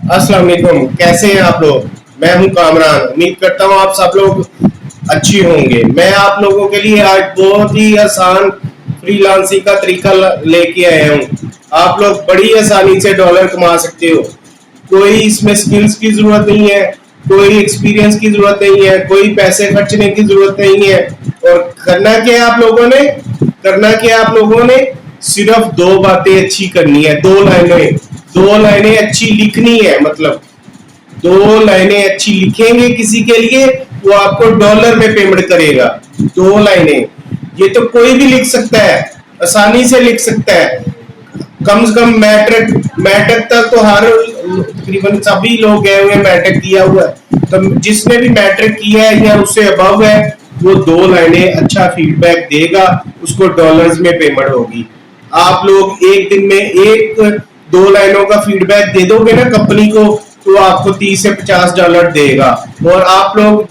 अस्सलाम वालेकुम, कैसे हैं आप लोग। मैं हूं कामरान। उम्मीद करता हूं आप सब लोग अच्छी होंगे। मैं आप लोगों के लिए आज बहुत ही आसान फ्रीलांसिंग का तरीका लेके आया हूं। आप लोग बड़ी आसानी से डॉलर कमा सकते हो। कोई इसमें स्किल्स की जरूरत नहीं है, कोई एक्सपीरियंस की जरूरत नहीं है, कोई पैसे खर्चने की जरूरत नहीं है। और करना क्या आप लोगों ने सिर्फ दो बातें अच्छी करनी है। दो लाइनें अच्छी लिखनी है। मतलब दो लाइनें अच्छी लिखेंगे किसी के लिए, वो आपको डॉलर में पेमेंट करेगा। दो लाइनें, ये तो कोई भी लिख सकता है, आसानी से लिख सकता है। कम से कम मैट्रिक मैट्रिक तक तो हर तकरीबन सभी लोग गए हुए, मैट्रिक किया हुआ है। तो जिसने भी मैट्रिक किया है या उससे अबव है, वो दो लाइनें अच्छा फीडबैक देगा, उसको डॉलर्स में पेमेंट होगी। आप लोग एक दिन में एक दो लाइनों का फीडबैक दे दोगे ना कंपनी को, तो आपको 30 से $50 देगा। और आप लोग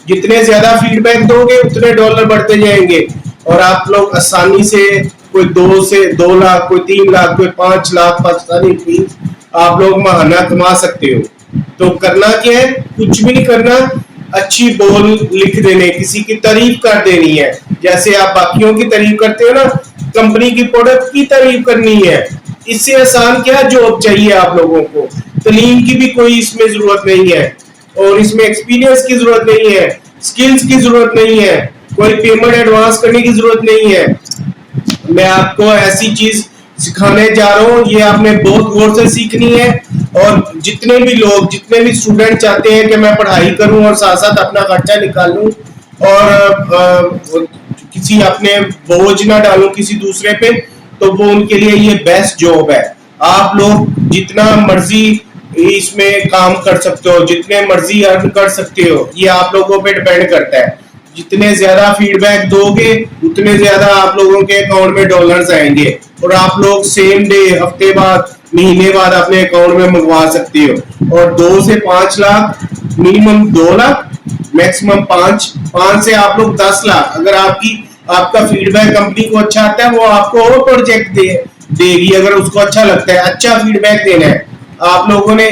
जितने ज्यादा फीडबैक दोगे उतने डॉलर बढ़ते जाएंगे। और आप लोग आसानी से कोई 2 से 2 लाख, कोई 3 लाख, कोई 5 लाख पाकिस्तानी फीस आप लोग महाना कमा सकते हो। तो करना क्या है, कुछ भी नहीं करना, अच्छी बोल लिख देने, किसी की तारीफ कर देनी है। जैसे आप बाकियों की तारीफ करते हो ना, कंपनी की प्रोडक्ट की तारीफ करनी है। इससे आसान क्या जॉब चाहिए आप लोगों को। तलीम की भी कोई इसमें जरूरत नहीं है, और इसमें एक्सपीरियंस की जरूरत नहीं है, स्किल्स की जरूरत नहीं है, कोई पेमेंट एडवांस करने की जरूरत नहीं है। मैं आपको ऐसी चीज सिखाने जा रहा हूँ, ये आपने बहुत गौर से सीखनी है। और जितने भी स्टूडेंट चाहते हैं कि मैं पढ़ाई करूं और साथ साथ अपना खर्चा निकालूं, और किसी अपने बोझ ना डालूं किसी दूसरे पे, तो वो उनके लिए ये बेस्ट जॉब है। आप लोग जितना मर्जी इसमें काम कर सकते हो, जितने मर्जी अर्न कर सकते हो, ये आप लोगों पे डिपेंड करता है। जितने ज्यादा फीडबैक दोगे उतने ज्यादा आप लोगों के अकाउंट में डॉलर्स आएंगे, और आप लोग सेम डे, हफ्ते बाद, महीने बाद अपने अकाउंट में मंगवा सकते हो। और 2 से 5 लाख, मिनिमम 2 लाख, मैक्सिमम 5 से आप लोग 10 लाख। अगर आपका फीडबैक कंपनी को अच्छा आता है, वो आपको और प्रोजेक्ट देगी अगर उसको अच्छा लगता है। अच्छा फीडबैक देना है, आप लोगों ने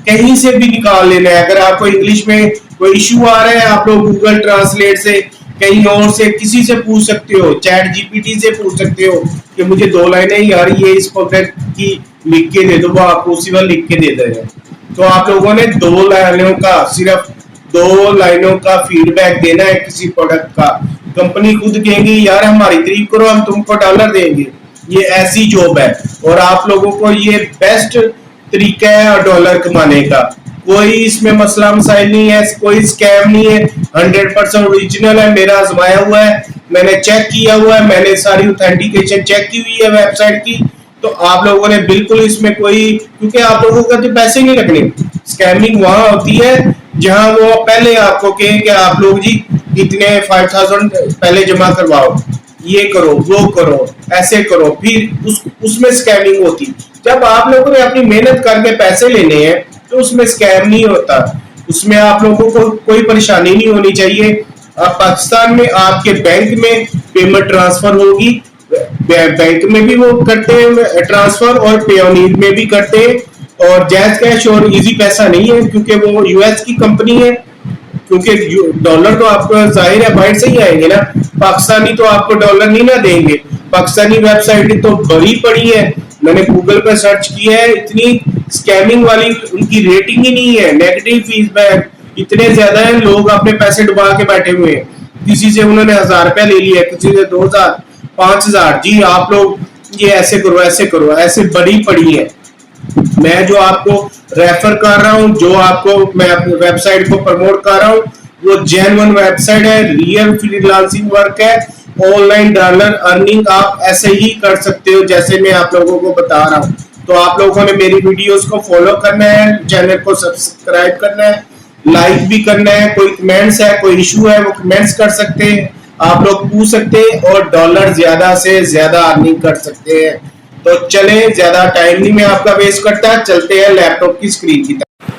कहीं से भी निकाल लेना है। अगर आपको इंग्लिश में कोई इशू आ रहा है, आप लोग गूगल ट्रांसलेट से, कहीं और से, किसी से पूछ सकते हो, चैट जीपीटी से पूछ सकते हो कि मुझे दो लाइनें यार ये इस प्रोजेक्ट की लिख के दे दो, वो आपको उसी वक्त लिख के दे देगा। तो आप लोगों ने सिर्फ 2 लाइनों का फीडबैक देना है किसी प्रोडक्ट का। कंपनी खुद कहेंगी यार हमारी तारीफ करो, हम तुमको डॉलर देंगे। ये ऐसी जॉब है, और आप लोगों को ये बेस्ट तरीका है डॉलर कमाने का। कोई इसमें मसला मसाइल नहीं है, कोई स्कैम नहीं है। 100% ओरिजिनल है, मेरा आजमाया हुआ है, मैंने चेक किया हुआ है, मैंने सारी ऑथेंटिकेशन चेक की हुई है वेबसाइट की। तो आप लोगों ने बिल्कुल इसमें कोई, क्योंकि आप लोगों का तो पैसे नहीं लगने। स्कैमिंग वहां होती है जहां वो पहले आपको कहें कि आप लोग जी इतने 5000 पहले जमा करवाओ, ये करो, वो करो, ऐसे करो, फिर उसमें स्कैमिंग होती। जब आप लोगों ने अपनी मेहनत करके पैसे लेने हैं, तो उसमें स्कैम नहीं होता। उसमें आप लोगों को कोई परेशानी नहीं होनी चाहिए। पाकिस्तान में आपके बैंक में पेमेंट ट्रांसफर होगी, बैंक में भी वो करते हैं ट्रांसफर, और पेयोनीर में भी करते हैं। और जैज कैश और इजी पैसा नहीं है, क्योंकि वो यूएस की कंपनी है। क्योंकि डॉलर तो आपको जाहिर है बाहर से ही आएंगे ना, पाकिस्तानी तो आपको डॉलर नहीं ना देंगे। पाकिस्तानी वेबसाइट तो भरी पड़ी है, मैंने गूगल पर सर्च किया है, इतनी स्कैमिंग वाली उनकी रेटिंग ही नहीं है। नेगेटिव फीडबैक इतने ज्यादा है, लोग अपने पैसे डुबा के बैठे हुए हैं। किसी से उन्होंने 1000 रुपया ले लिया, किसी से 2000, 5000, जी आप लोग ये ऐसे करो, ऐसे करो, ऐसे बड़ी पड़ी है। मैं जो आपको रेफर कर रहा हूँ, जो आपको मैं अपनी वेबसाइट को प्रमोट कर रहा हूँ, वो जेन्युइन वेबसाइट है, रियल फ्रीलांसिंग वर्क है। ऑनलाइन डॉलर अर्निंग आप ऐसे ही कर सकते हो जैसे मैं आप लोगों को बता रहा हूँ। तो आप लोगों ने मेरी वीडियोस को फॉलो करना है, चैनल को सब्सक्राइब करना है, लाइक भी करना है। कोई कमेंट्स है, कोई इशू है, वो कमेंट्स कर सकते हैं, आप लोग पूछ सकते हैं, और डॉलर ज्यादा से ज्यादा अर्निंग कर सकते हैं। तो चले, ज्यादा टाइम नहीं मैं आपका वेस्ट करता, चलते हैं लैपटॉप की स्क्रीन की तरफ।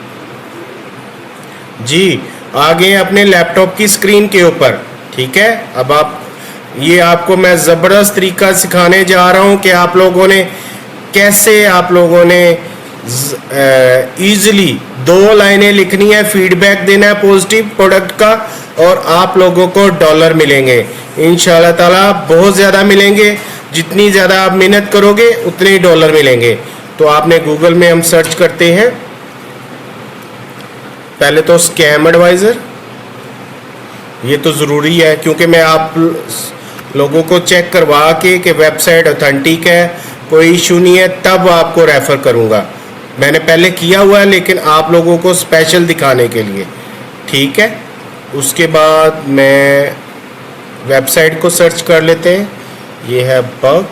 जी, आगे अपने लैपटॉप की स्क्रीन के ऊपर, ठीक है। अब ये आपको मैं ज़बरदस्त तरीका सिखाने जा रहा हूं कि आप लोगों ने कैसे ईजिली 2 लाइनें लिखनी है, फीडबैक देना है पॉजिटिव प्रोडक्ट का, और आप लोगों को डॉलर मिलेंगे इंशाल्लाह ताला, बहुत ज़्यादा मिलेंगे। जितनी ज़्यादा आप मेहनत करोगे उतने ही डॉलर मिलेंगे। तो आपने गूगल में हम सर्च करते हैं पहले तो स्कैम एडवाइज़र, ये तो ज़रूरी है क्योंकि मैं आप लोगों को चेक करवा के कि वेबसाइट ऑथेंटिक है, कोई इशू नहीं है, तब आपको रेफ़र करूँगा। मैंने पहले किया हुआ है लेकिन आप लोगों को स्पेशल दिखाने के लिए, ठीक है। उसके बाद मैं वेबसाइट को सर्च कर लेते हैं, ये है बग,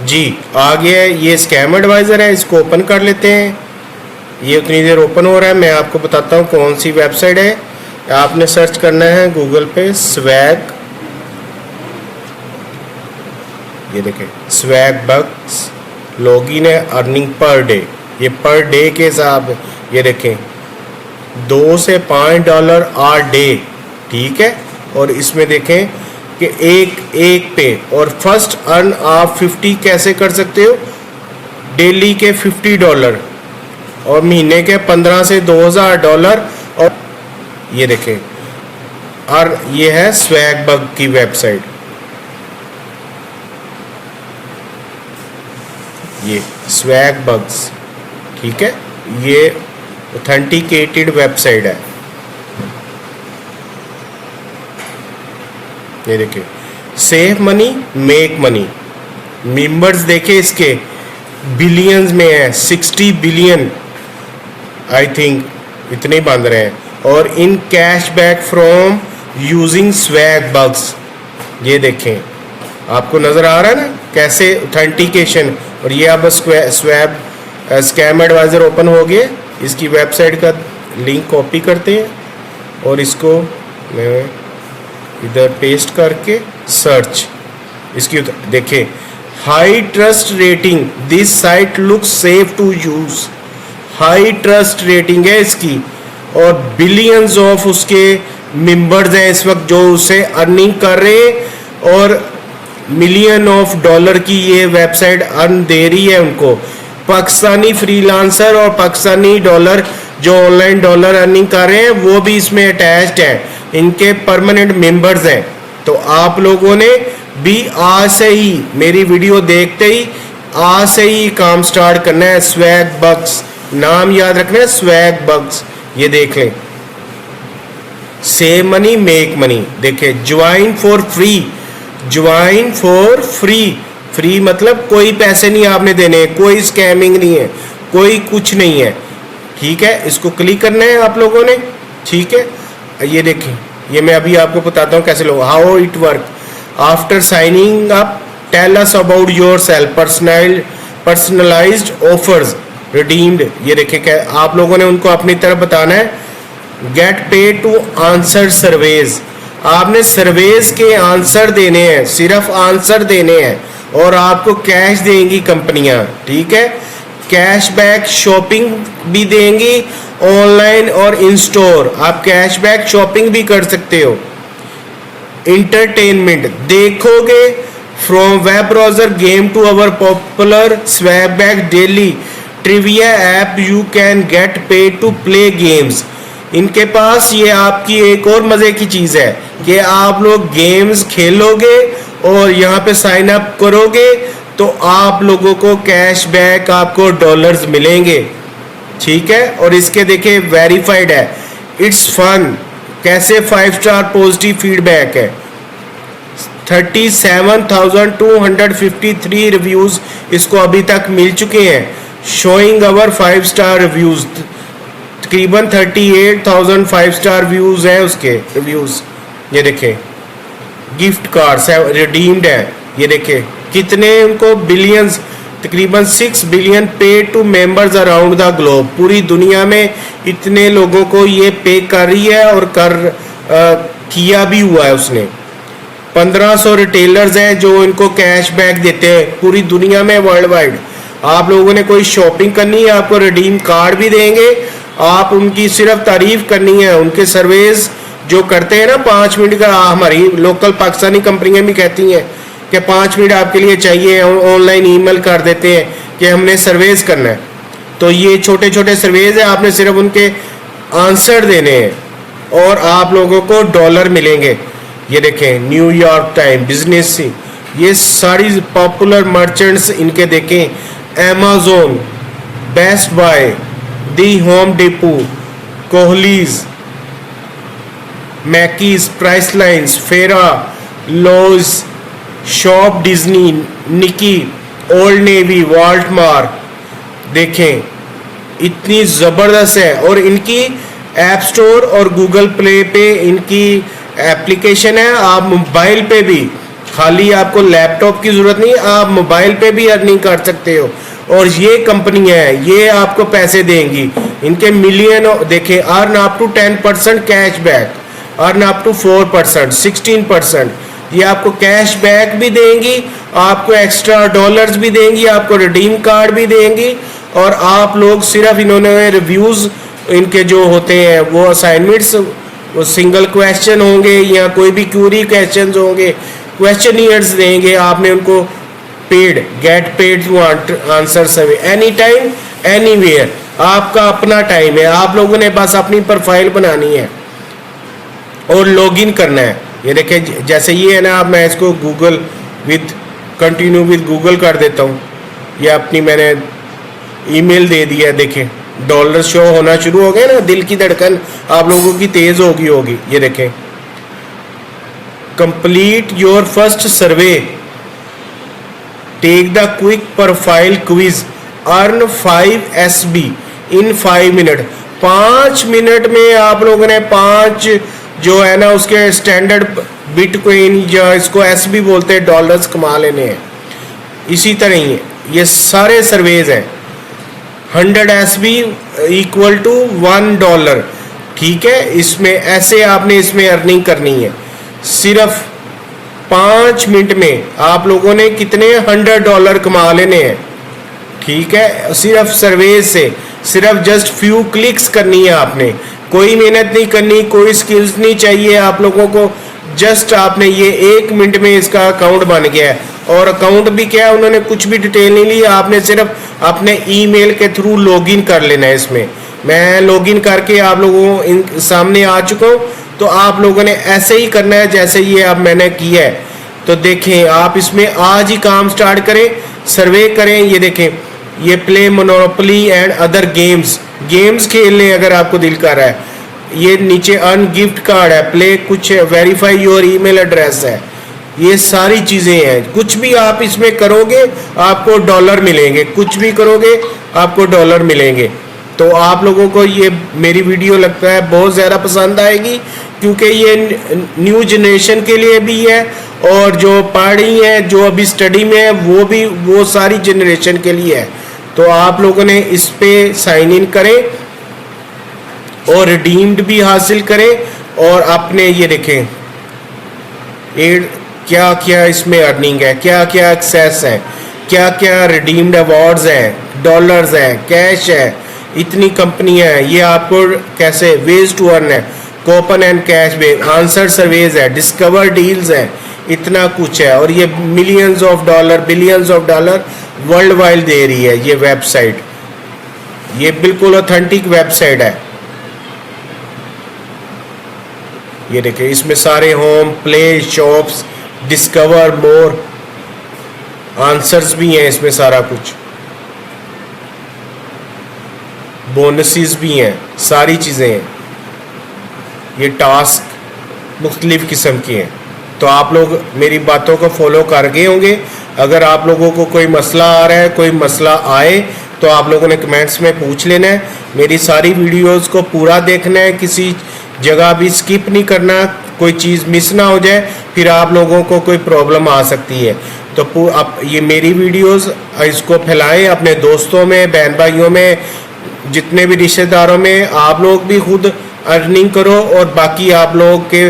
जी आ गया है। ये स्कैम एडवाइज़र है, इसको ओपन कर लेते हैं। ये उतनी देर ओपन हो रहा है, मैं आपको बताता हूँ कौन सी वेबसाइट है। आपने सर्च करना है गूगल पे स्वैग, ये देखें स्वैग बग्स, लॉगिन है, अर्निंग पर डे, ये पर डे के हिसाब, ये देखें 2 से $5 आ डे, ठीक है। और इसमें देखें कि एक पे, और फर्स्ट अर्न आप 50 कैसे कर सकते हो, डेली के $50 और महीने के 15 से $2000। और ये देखें, और ये है स्वैग बग की वेबसाइट, ये स्वैग बग्स, ठीक है। ये ऑथेंटिकेटेड वेबसाइट है, ये देखिए save money make money, members देखे इसके बिलियंस में है, 60 बिलियन आई थिंक इतने बन रहे हैं। और इन cashback from using Swagbucks, ये देखें आपको नज़र आ रहा है ना कैसे ऑथेंटिकेशन। और ये अब स्वैब स्कैम एडवाइज़र ओपन हो गया, इसकी वेबसाइट का लिंक कॉपी करते हैं और इसको मैं इधर पेस्ट करके सर्च, इसकी देखें high trust rating, this site look safe to use, high trust rating है इसकी, और बिलियंस ऑफ उसके मेंबर्स हैं इस वक्त जो उसे अर्निंग कर रहे हैं, और मिलियन ऑफ डॉलर की ये वेबसाइट अर्न दे रही है उनको। पाकिस्तानी फ्रीलांसर और पाकिस्तानी डॉलर जो ऑनलाइन डॉलर अर्निंग कर रहे हैं वो भी इसमें अटैच्ड है, इनके परमानेंट मेंबर्स हैं। तो आप लोगों ने भी आज से ही मेरी वीडियो देखते ही आज से ही काम स्टार्ट करना है। स्वैग बग्स नाम याद रखना है, स्वैग बग्स, ये देख लें। सेव मनी मेक मनी, देखे join for free, join for free, free मतलब कोई पैसे नहीं आपने देने, कोई स्कैमिंग नहीं है, कोई कुछ नहीं है, ठीक है। इसको क्लिक करना है आप लोगों ने, ठीक है। ये देखें, ये मैं अभी आपको बताता हूँ कैसे लोग, how it work after signing up, tell us about yourself, personalized offers redeemed. ये देखें क्या आप लोगों ने उनको अपनी तरफ बताना है। Get paid to answer surveys, आपने सर्वेज के आंसर देने हैं, सिर्फ आंसर देने हैं, और आपको कैश देंगी कंपनियां, ठीक है। कैशबैक शॉपिंग भी देंगी ऑनलाइन और इन स्टोर, आप कैशबैक शॉपिंग भी कर सकते हो। इंटरटेनमेंट देखोगे from web browser game to our popular Swagbucks daily trivia app, you can get paid to play games. इनके पास ये आपकी एक और मज़े की चीज़ है कि आप लोग गेम्स खेलोगे और यहाँ पे साइन अप करोगे तो आप लोगों को कैशबैक, आपको डॉलर्स मिलेंगे, ठीक है। और इसके देखिए वेरीफाइड है, इट्स फन, कैसे 5 स्टार पॉजिटिव फीडबैक है, 37,253 रिव्यूज़ इसको अभी तक मिल चुके हैं, शोइंग अवर 5 स्टार रिव्यूज़, तकरीबन 38,000 5 स्टार व्यूज़ हैं उसके रिव्यूज़। ये देखें गिफ्ट कार्ड्स है, रिडीम्ड है, ये देखें कितने उनको बिलियंस, तकरीबन 6 billion paid to members around the globe, पूरी दुनिया में इतने लोगों को ये पे कर रही है और किया भी हुआ है उसने। 1500 रिटेलर्स हैं जो इनको कैशबैक देते हैं पूरी दुनिया में वर्ल्ड वाइड। आप लोगों ने कोई शॉपिंग करनी है, आपको रिडीम कार्ड भी देंगे, आप उनकी सिर्फ तारीफ करनी है। उनके सर्वेज जो करते हैं ना 5 मिनट का, हमारी लोकल पाकिस्तानी कंपनियां भी कहती हैं कि 5 मिनट आपके लिए चाहिए, ऑनलाइन ईमेल कर देते हैं कि हमने सर्वेज करना है। तो ये छोटे छोटे सर्वेज है, आपने सिर्फ उनके आंसर देने हैं और आप लोगों को डॉलर मिलेंगे। ये देखें, न्यूयॉर्क टाइम, बिजनेस, ये सारी पॉपुलर मर्चेंट्स इनके देखें, Amazon, Best Buy, the Home Depot, Kohl's, Macy's, Priceline, फेरा, Lowe's, Shop Disney, Nike, Old Navy, Walmart. देखें इतनी ज़बरदस्त है। और इनकी ऐप स्टोर और गूगल प्ले पे इनकी एप्लीकेशन है, आप मोबाइल पे भी, खाली आपको लैपटॉप की ज़रूरत नहीं, आप मोबाइल पे भी अर्निंग कर सकते हो। और ये कंपनी है, ये आपको पैसे देंगी, इनके मिलियन। देखें, earn up to 10% cash back, earn up to 4%, 16%, ये आपको कैश बैक भी देंगी, आपको एक्स्ट्रा डॉलर्स भी देंगी, आपको रिडीम कार्ड भी देंगी। और आप लोग सिर्फ, इन्होंने रिव्यूज़ इनके जो होते हैं वो असाइनमेंट्स, वो सिंगल क्वेश्चन होंगे या कोई भी क्यूरी क्वेश्चंस होंगे, क्वेश्चनियर्स देंगे, आपने उनको paid, get paid to answer survey any time anywhere. आपका अपना टाइम है, आप लोगों ने बस अपनी प्रोफाइल बनानी है और लॉगिन करना है। ये देखें, जैसे ये है ना, अब मैं इसको Google with continue with Google कर देता हूँ। ये अपनी मैंने ईमेल दे दिया है, देखें डॉलर शो होना शुरू हो गए ना, दिल की धड़कन आप लोगों की तेज होगी। ये देखें, complete your first survey, take the quick profile quiz, earn 5 SB in 5 minute. 5 minute में आप लोगों ने 5 जो है ना उसके स्टैंडर्ड बिटकॉइन, या इसको SB बोलते हैं, डॉलर्स कमा लेने हैं। इसी तरह ही ये सारे सर्वेज हैं। 100 SB इक्वल टू $1, ठीक है। इसमें ऐसे आपने इसमें अर्निंग करनी है। सिर्फ 5 मिनट में आप लोगों ने कितने $100 कमा लेने हैं, ठीक है, सिर्फ सर्वे से। सिर्फ जस्ट फ्यू क्लिक्स करनी है आपने, कोई मेहनत नहीं करनी, कोई स्किल्स नहीं चाहिए आप लोगों को। जस्ट आपने ये 1 मिनट में इसका अकाउंट बन गया है। और अकाउंट भी क्या है, उन्होंने कुछ भी डिटेल नहीं ली, आपने सिर्फ अपने ईमेल के थ्रू लॉगिन कर लेना है। इसमें मैं लॉगिन करके आप लोगों इन सामने आ चुका हूँ। तो आप लोगों ने ऐसे ही करना है जैसे ये अब मैंने किया है। तो देखें, आप इसमें आज ही काम स्टार्ट करें, सर्वे करें। ये देखें, ये play monopoly and other games खेल लें अगर आपको दिल कर रहा है। ये नीचे अर्न गिफ्ट कार्ड है, प्ले कुछ वेरीफाई योर ईमेल एड्रेस है, ये सारी चीज़ें हैं। कुछ भी आप इसमें करोगे आपको डॉलर मिलेंगे, कुछ भी करोगे आपको डॉलर मिलेंगे। तो आप लोगों को ये मेरी वीडियो लगता है बहुत ज़्यादा पसंद आएगी, क्योंकि ये न्यू जनरेशन के लिए भी है और जो पढ़ रही है, जो अभी स्टडी में है, वो सारी जनरेशन के लिए है। तो आप लोगों ने इस पे साइन इन करें और रिडीम्ड भी हासिल करें। और अपने ये देखें क्या क्या इसमें अर्निंग है, क्या क्या एक्सेस है, क्या क्या रिडीम्ड अवार्ड्स हैं, डॉलर्स हैं, कैश है, इतनी कंपनियां हैं। ये आपको कैसे वेज टू अर्न है, coupon and cash back, answer surveys है, डिस्कवर डील्स है, इतना कुछ है। और ये millions of dollar, billions of dollar world wide दे रही है ये वेबसाइट। ये बिल्कुल ऑथेंटिक वेबसाइट है। ये देखिए, इसमें सारे होम, प्ले, शॉप्स, डिस्कवर, मोर, आंसर्स भी हैं इसमें, सारा कुछ बोनसेस भी हैं, सारी चीज़ें हैं। ये टास्क मुख्तलिफ किस्म की हैं। तो आप लोग मेरी बातों को फॉलो कर गए होंगे। अगर आप लोगों को कोई मसला आ रहा है, कोई मसला आए, तो आप लोगों ने कमेंट्स में पूछ लेना है। मेरी सारी वीडियोस को पूरा देखना है, किसी जगह भी स्किप नहीं करना, कोई चीज़ मिस ना हो जाए, फिर आप लोगों को कोई प्रॉब्लम आ सकती है। तो आप ये मेरी वीडियोस इसको फैलाएं अपने दोस्तों में, बहन भाइयों में, जितने भी रिश्तेदारों में। आप लोग भी खुद अर्निंग करो और बाकी आप लोग के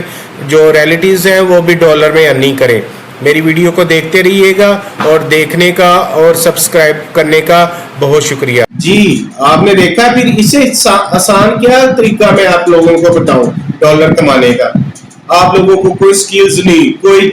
जो रिलेटिव्स हैं वो भी डॉलर में अर्निंग करें। मेरी वीडियो को देखते रहिएगा और देखने का और सब्सक्राइब करने का बहुत शुक्रिया जी। आपने देखा, फिर इससे आसान क्या तरीका मैं आप लोगों को बताऊं डॉलर कमाने का। आप लोगों को कोई स्किल्स नहीं, कोई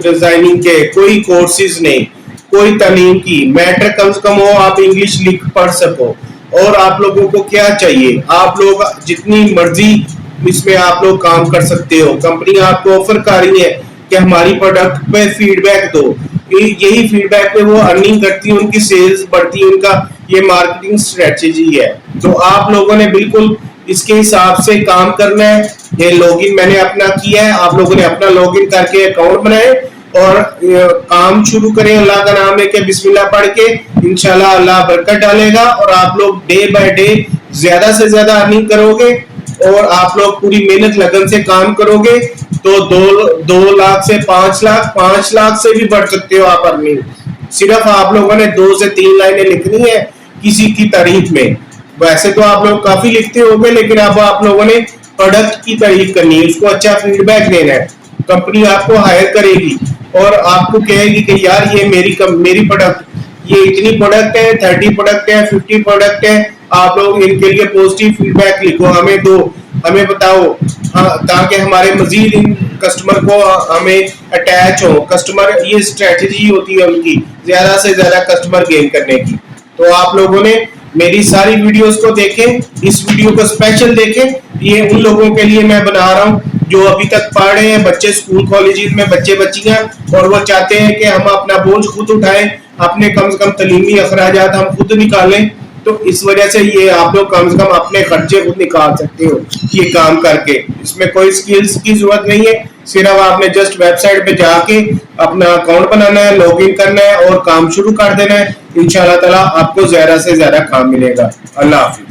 डिजाइनिंग के कोई कोर्सेज नहीं, कोई तालीम की मैटर कम से कम हो, आप इंग्लिश लिख पढ़ सको। और आप लोगों को क्या चाहिए, आप लोग जितनी मर्जी इसमें आप लोग काम कर सकते हो। कंपनी आपको ऑफर कर रही है कि हमारी प्रोडक्ट पे फीडबैक दो, यही फीडबैक पे वो अर्निंग करती है, उनकी सेल्स बढ़ती है, उनका ये मार्केटिंग स्ट्रेटेजी है। तो आप लोगों ने बिल्कुल इसके हिसाब से काम करना है। ये लॉगिन मैंने अपना किया है, आप लोगों ने अपना लॉगिन करके अकाउंट बनाए और काम शुरू करें। अल्लाह का नाम लेके बिस्मिल्लाह पढ़ के, इंशाल्लाह अल्लाह बरकत डालेगा और आप लोग डे बाय डे ज्यादा से ज्यादा अर्निंग करोगे और आप लोग पूरी मेहनत लगन से काम करोगे तो 2 लाख से 5 लाख, 5 लाख से भी बढ़ सकते हो आप अर्निंग। सिर्फ आप लोगों ने 2 से 3 लाइनें लिखनी है किसी की तारीफ में। वैसे तो आप लोग काफी लिखते होंगे, लेकिन अब आप लोगों ने प्रोडक्ट की तारीफ करनी है, उसको अच्छा फीडबैक देना है। कंपनी आपको हायर करेगी और आपको कहेगी कि यार ये मेरी प्रोडक्ट, ये इतनी प्रोडक्ट है, 30 प्रोडक्ट है, 50 प्रोडक्ट है, आप लोग इनके लिए पॉजिटिव फीडबैक लिखो, हमें दो, हमें बताओ, ताकि हमारे मजीद इन कस्टमर को हमें अटैच हो। कस्टमर, ये स्ट्रेटजी होती है उनकी, ज्यादा से ज्यादा कस्टमर गेन करने की। तो आप लोगों ने मेरी सारी वीडियोस को देखें, इस वीडियो को स्पेशल देखें। ये उन लोगों के लिए मैं बना रहा हूँ जो अभी तक पढ़ रहे हैं, बच्चे स्कूल कॉलेज में बच्चे बच्चियां, और वो चाहते हैं कि हम अपना बोझ खुद उठाएं, अपने कम से कम तलीमी अखराजात हम खुद निकालें। तो इस वजह से ये आप लोग कम से कम अपने खर्चे खुद निकाल सकते हो ये काम करके। इसमें कोई स्किल्स की जरूरत नहीं है, सिर्फ आपने जस्ट वेबसाइट पे जाके अपना अकाउंट बनाना है, लॉगिन करना है और काम शुरू कर देना है। इंशाल्लाह ताला आपको ज्यादा से ज्यादा काम मिलेगा। अल्लाह हाफिज।